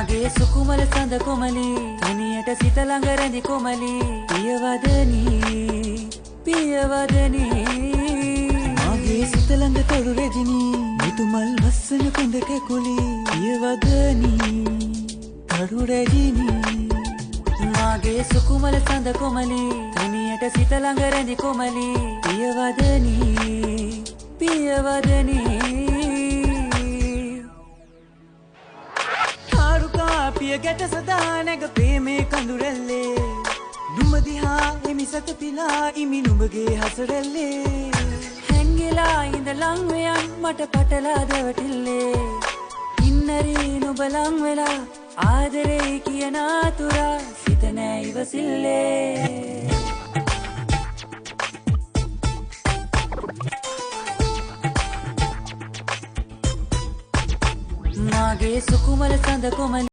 මාගේ සුකුමල සඳ කොමලි තනියට සිත ළඟ රැඳි කොමලි පියවදනි මාගේ සිත ළඟ තොළු රැජිනි මුතුමල් වස්සන කොඳ කැකුලි පියවදනි තරු රැජිනි මාගේ සුකුමල සඳ කොමලි තනියට සිත ළඟ රැඳි කොමලි පියවදනි පිය ගැට සදා නැග ප්‍රේමේ කඳුරැල්ලේ නුඹ දිහා එමි සත පිලා ඉමි නුඹගේ හසරැල්ලේ හැංගිලා ඉඳ ලං වෙයන් මට පටලා දෙවටිල්ලේ ඉන්නරි නුඹ ලං වෙලා ආදරේ කියන ආතුරා සිත නෑ ඉවසිල්ලේ මාගේ සුකුමල සඳ කොමලි